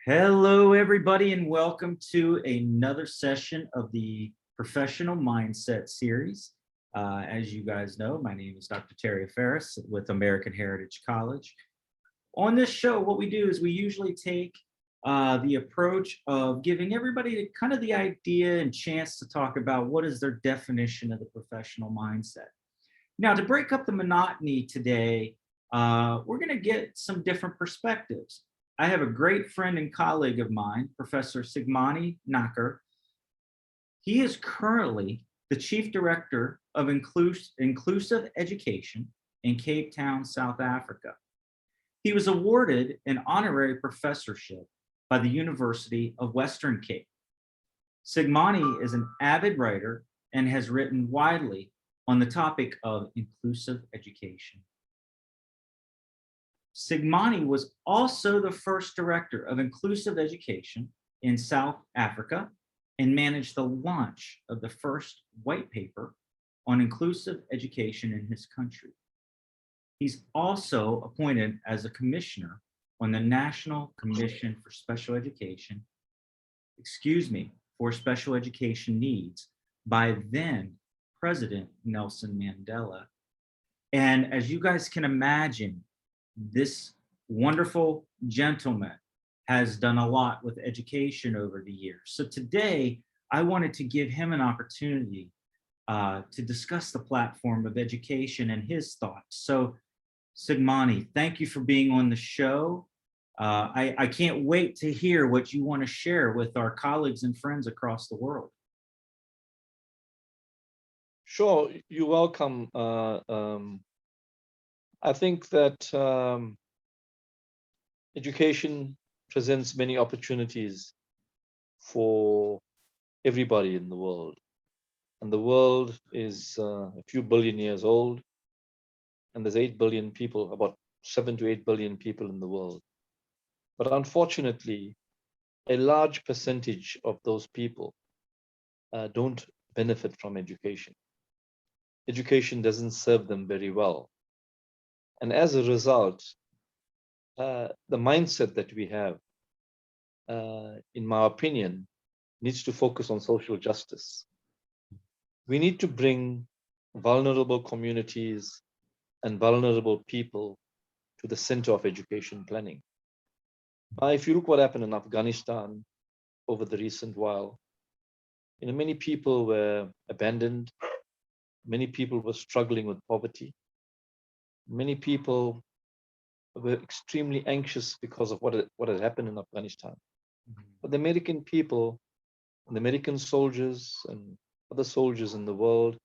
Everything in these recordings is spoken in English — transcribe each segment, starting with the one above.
Hello, everybody, and welcome to another session of the Professional Mindset Series. As you guys know, my name is Dr. Terry Ferris with American Heritage College. On this show, what we do is we usually take the approach of giving everybody kind of the idea and chance to talk about what is their definition of the professional mindset. Now, to break up the monotony today, we're going to get some different perspectives. I have a great friend and colleague of mine, Professor Sigamoney Naicker. He is currently the Chief Director of Inclusive Education in Cape Town, South Africa. He was awarded an honorary professorship by the University of Western Cape. Sigamony is an avid writer and has written widely on the topic of inclusive education. Sigamony was also the first director of inclusive education in South Africa and managed the launch of the first white paper on inclusive education in his country. He's also appointed as a commissioner on the National Commission for Special Education, for Special Education Needs by then President Nelson Mandela. And as you guys can imagine, this wonderful gentleman has done a lot with education over the years. So today, I wanted to give him an opportunity to discuss the platform of education and his thoughts. So Sigamony, thank you for being on the show. I can't wait to hear what you want to share with our colleagues and friends across the world. Sure, you're welcome. I think that education presents many opportunities for everybody in the world. And the world is a few billion years old, and there's 8 billion people, about 7 to 8 billion people in the world. But unfortunately, a large percentage of those people don't benefit from education. Education doesn't serve them very well. And as a result, the mindset that we have, in my opinion, needs to focus on social justice. We need to bring vulnerable communities and vulnerable people to the center of education planning. If you look what happened in Afghanistan over the recent while, many people were abandoned. Many people were struggling with poverty. Many people were extremely anxious because of what had happened in Afghanistan. But the American people, and the American soldiers and other soldiers in the world,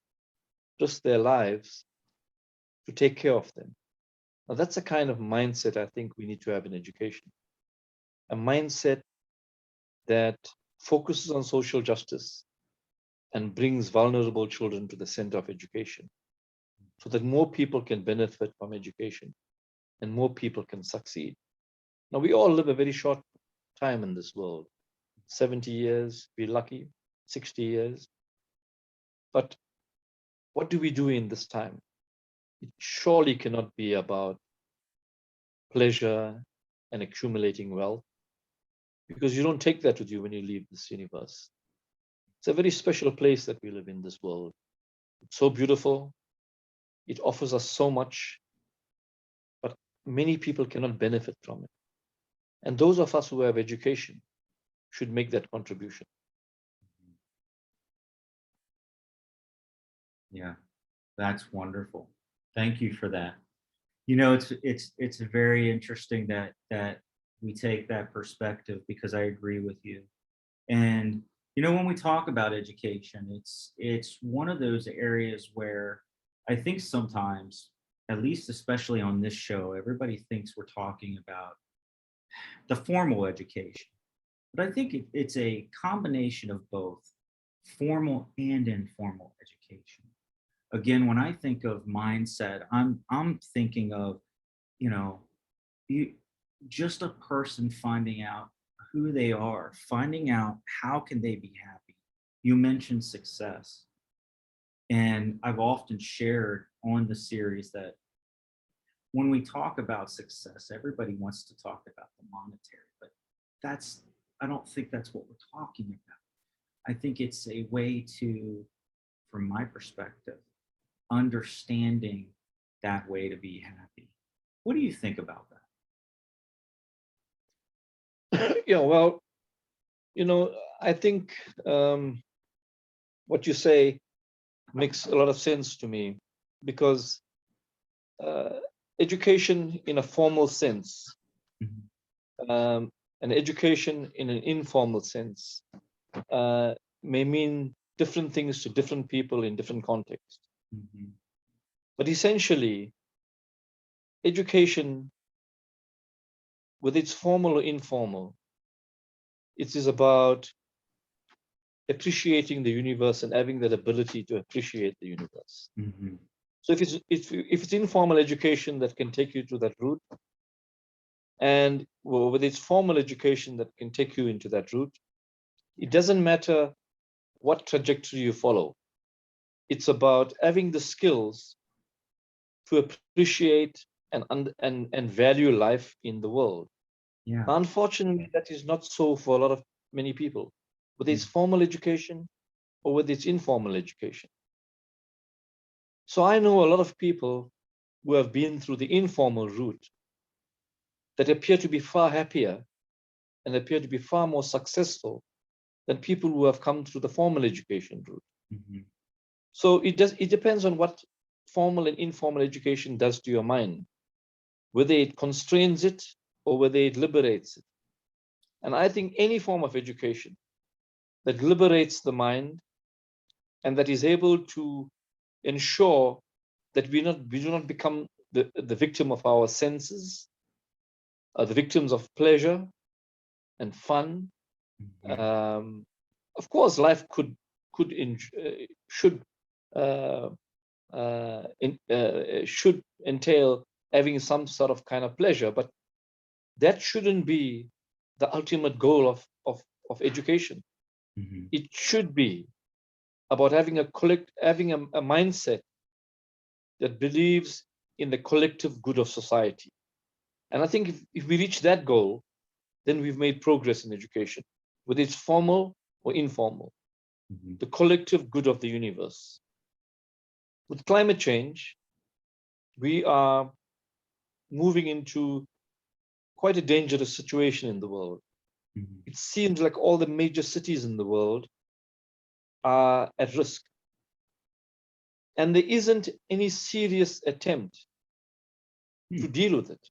risked their lives to take care of them. Now that's the kind of mindset I think we need to have in education. A mindset that focuses on social justice and brings vulnerable children to the center of education, so that more people can benefit from education and more people can succeed. Now, we all live a very short time in this world, 70 years, we're lucky, 60 years. But what do we do in this time? It surely cannot be about pleasure and accumulating wealth, because you don't take that with you when you leave this universe. It's a very special place that we live in this world. It's so beautiful. It offers us so much, but many people cannot benefit from it. And those of us who have education should make that contribution. Yeah, that's wonderful. Thank you for that. It's very interesting that we take that perspective, because I agree with you. And when we talk about education, it's one of those areas where I think sometimes, at least especially on this show, everybody thinks we're talking about the formal education. But I think it's a combination of both formal and informal education. Again, when I think of mindset, I'm thinking of, you just a person finding out who they are, finding out how can they be happy. You mentioned success. And I've often shared on the series that when we talk about success, everybody wants to talk about the monetary, but I don't think that's what we're talking about. I think it's a way to, from my perspective, understanding that way to be happy. What do you think about that? Yeah, well, I think what you say makes a lot of sense to me, because education in a formal sense, Mhm. and education in an informal sense, may mean different things to different people in different contexts. Mhm. But essentially, education, whether it's formal or informal, it is about appreciating the universe and having that ability to appreciate the universe. Mhm. So if it's informal education that can take you to that route, and with its formal education that can take you into that route, it doesn't matter what trajectory you follow. It's about having the skills to appreciate and value life in the world. Yeah. Now, unfortunately, that is not so for a lot of many people, whether it's formal education or whether it's informal education. So I know a lot of people who have been through the informal route that appear to be far happier and appear to be far more successful than people who have come through the formal education route. Mhm. So it depends on what formal and informal education does to your mind, whether it constrains it or whether it liberates it. And I think any form of education that liberates the mind and that is able to ensure that we do not become the victim of our senses, the victims of pleasure and fun. Mhm. Of course, life should uh, should entail having some sort of kind of pleasure, but that shouldn't be the ultimate goal of education. Mhm. It should be about having a mindset that believes in the collective good of society. And I think if we reach that goal, then we've made progress in education, whether it's formal or informal, Mhm. the collective good of the universe. With climate change, we are moving into quite a dangerous situation in the world. Mhm. It seems like all the major cities in the world are at risk. And there isn't any serious attempt to Hmm. deal with it.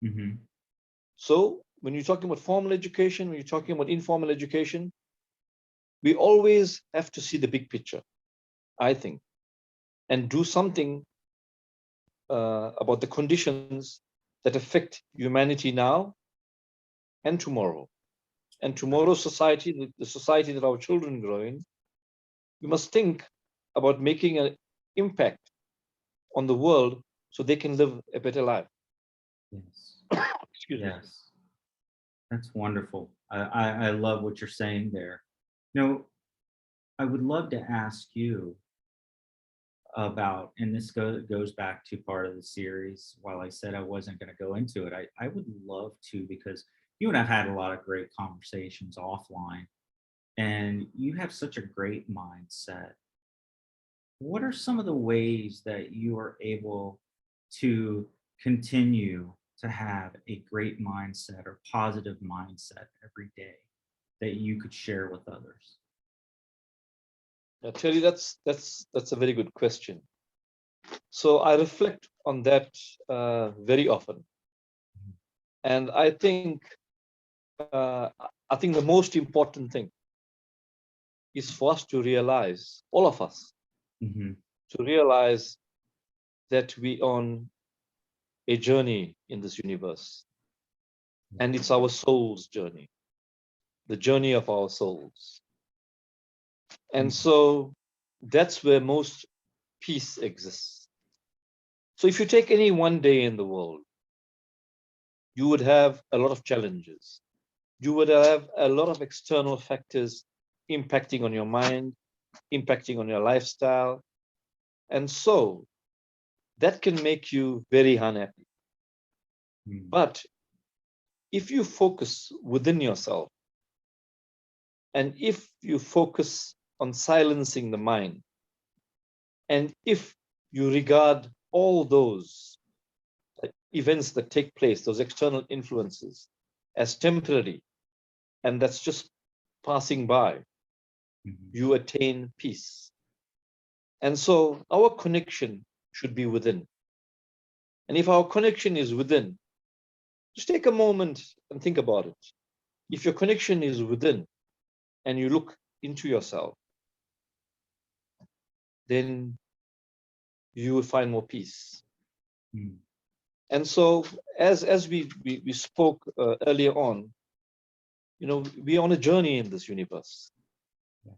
Mhm. So when you're talking about formal education, when you're talking about informal education, we always have to see the big picture, I think, and do something about the conditions that affect humanity now and tomorrow. And tomorrow's society, the society that our children grow in, we must think about making an impact on the world so they can live a better life. Yes. Excuse me. Yes. That's wonderful. I love what you're saying there. You I would love to ask you about, and this goes back to part of the series. While I said I wasn't going to go into it, I would love to, because you and I've had a lot of great conversations offline, and you have such a great mindset. What are some of the ways that you are able to continue to have a great mindset or positive mindset every day that you could share with others? Terry, that's a very good question. So I reflect on that very often, and uh, I think the most important thing is for us to realize, all of us, Hmm. to realize that we on a journey in this universe, and it's our soul's journey, the journey of our souls. And so that's where most peace exists. So if you take any one day in the world, you would have a lot of challenges. You would have a lot of external factors impacting on your mind, impacting on your lifestyle. And so that can make you very unhappy. Hmm. But if you focus within yourself, and if you focus on silencing the mind, and if you regard all those events that take place, those external influences, as temporary, and that's just passing by, you attain peace. And so our connection should be within. And if our connection is within, just take a moment and think about it. If your connection is within and you look into yourself, then you will find more peace. And so as we spoke earlier on, we're on a journey in this universe.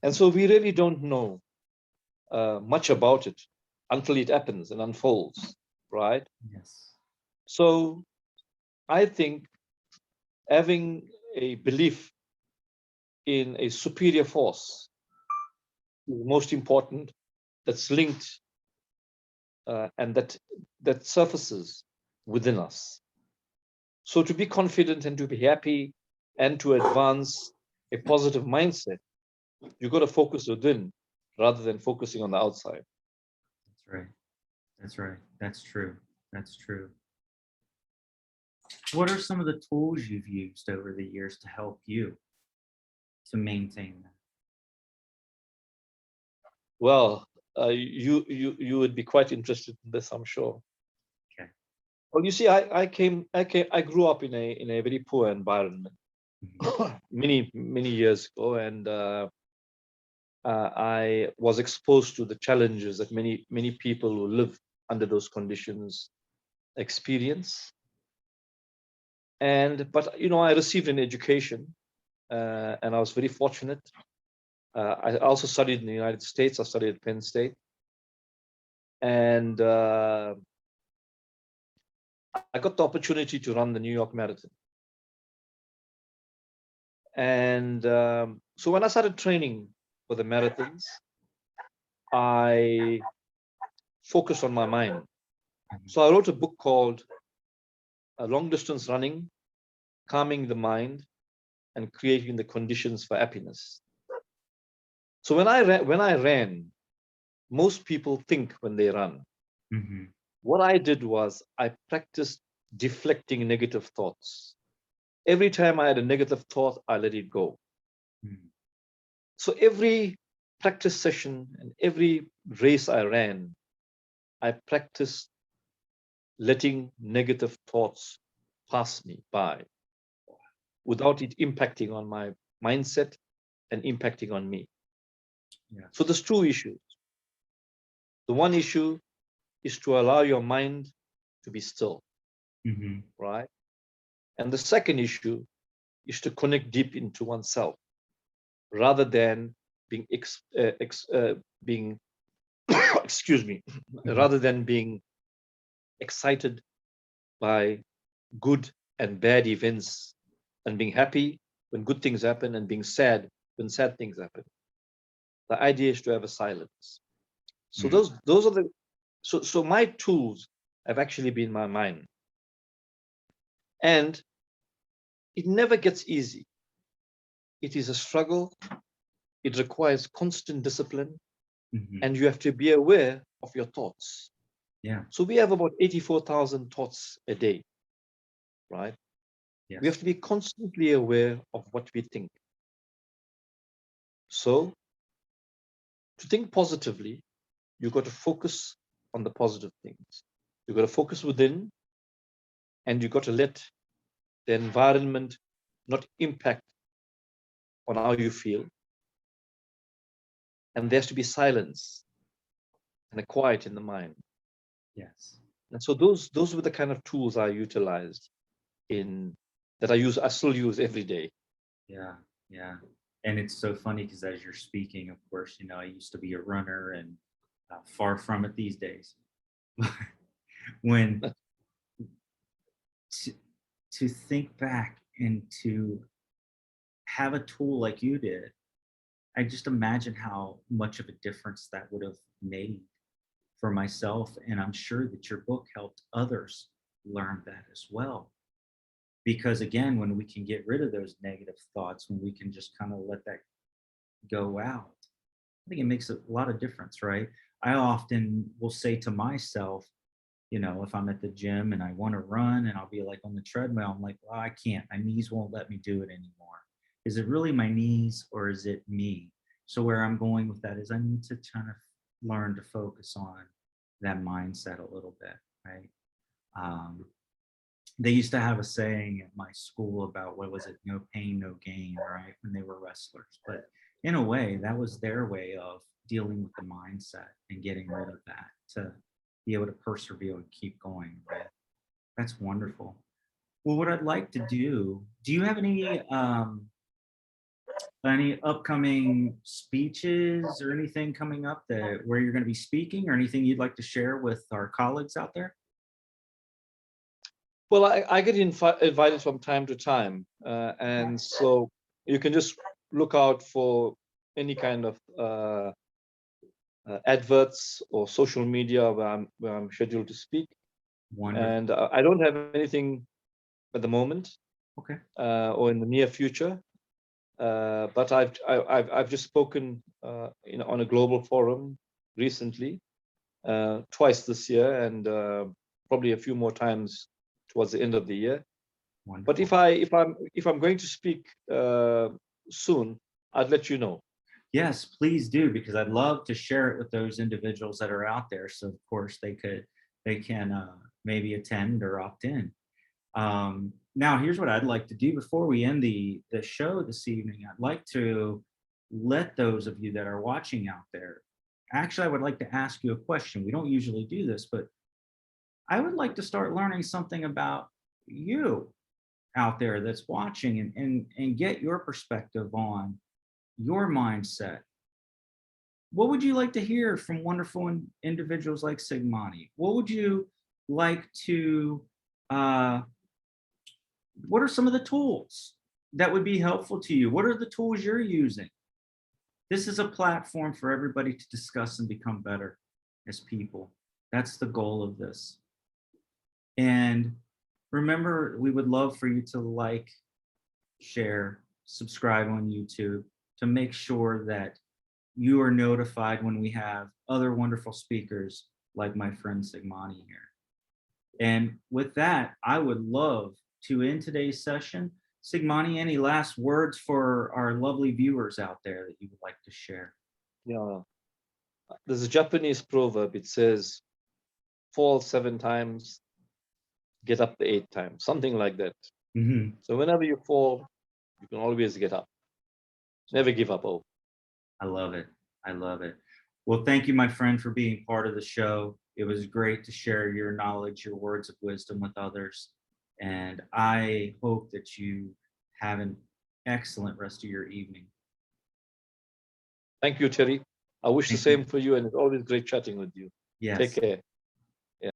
And so we really don't know much about it until it happens and unfolds, right? Yes. So I think having a belief in a superior force is most important, that's linked and that surfaces within us. So to be confident and to be happy and to advance a positive mindset, you've got to focus within rather than focusing on the outside. That's right. That's right. That's true. That's true. What are some of the tools you've used over the years to help you to maintain that? Well, you would be quite interested in this, I'm sure. Okay. Well, you see, I grew up in a very poor environment many years ago, and I was exposed to the challenges that many people who live under those conditions experience. But I received an education, and I was very fortunate. I also studied in the United States. I studied at Penn State, and I got the opportunity to run the New York Marathon. And so when I started training for the marathons, I focused on my mind. So I wrote a book called Long Distance Running, Calming the Mind and Creating the Conditions for Happiness. So when I ran, most people think when they run. What I did was I practiced deflecting negative thoughts. Every time I had a negative thought, I let it go. So every practice session and every race I ran, I practiced letting negative thoughts pass me by without it impacting on my mindset and impacting on me. Yeah. So there's two issues. The one issue is to allow your mind to be still, right? And the second issue is to connect deep into oneself rather than being excuse me, rather than being excited by good and bad events and being happy when good things happen and being sad when sad things happen. The idea is to have a silence. So those are the so my tools have actually been my mind. And it never gets easy. It is a struggle. It requires constant discipline, and you have to be aware of your thoughts. Yeah. So we have about 84,000 thoughts a day, right? Yes. We have to be constantly aware of what we think. So to think positively, you've got to focus on the positive things. You've got to focus within, and you've got to let the environment not impact on how you feel. And there has to be silence and a quiet in the mind. Yes. And so those were the kind of tools I utilized I still use every day. Yeah. Yeah. And it's so funny because as you're speaking, of course, I used to be a runner and far from it these days. When to think back and to have a tool like you did, I just imagine how much of a difference that would have made for myself. And I'm sure that your book helped others learn that as well. Because again, when we can get rid of those negative thoughts, when we can just kind of let that go out, I think it makes a lot of difference, right? I often will say to myself, if I'm at the gym and I want to run and I'll be like on the treadmill, I'm like, well, I can't. My knees won't let me do it anymore. Is it really my knees or is it me? So where I'm going with that is I need to kind of learn to focus on that mindset a little bit, right? Um, they used to have a saying at my school about what was it, no pain, no gain, right? When they were wrestlers. But in a way, that was their way of dealing with the mindset and getting rid of that to be able to persevere and keep going, right? That's wonderful. Well, what I'd like to do you have any upcoming speeches or anything coming up that where you're going to be speaking or anything you'd like to share with our colleagues out there? Well, I get invited from time to time, and so you can just look out for any kind of adverts or social media where I'm scheduled to speak. Wonderful. And I don't have anything at the moment Okay. or in the near future. But I've just spoken on a global forum recently, twice this year, and probably a few more times towards the end of the year. Wonderful. But if I'm going to speak soon, I'd let you know. Yes, please do, because I'd love to share it with those individuals that are out there. So of course they can maybe attend or opt in. Now here's what I'd like to do before we end the show this evening. I'd like to let those of you that are watching out there, actually, I would like to ask you a question. We don't usually do this, but I would like to start learning something about you out there that's watching and get your perspective on your mindset. What would you like to hear from wonderful individuals like Sigamony? What would you like to, what are some of the tools that would be helpful to you? What are the tools you're using? This is a platform for everybody to discuss and become better as people. That's the goal of this. And remember, we would love for you to like, share, subscribe on YouTube to make sure that you are notified when we have other wonderful speakers like my friend Sigamony here. And with that, I would love to end today's session. Sigamony, any last words for our lovely viewers out there that you would like to share? Yeah, there's a Japanese proverb. It says, "Fall 7 times, get up the 8th time," something like that. Mm-hmm. So whenever you fall, you can always get up. Never give up hope. I love it. I love it. Well, thank you, my friend, for being part of the show. It was great to share your knowledge, your words of wisdom with others. And I hope that you have an excellent rest of your evening. Thank you, Terry. I wish the Thank you. same for you, and it's always great chatting with you. Yes. Take care.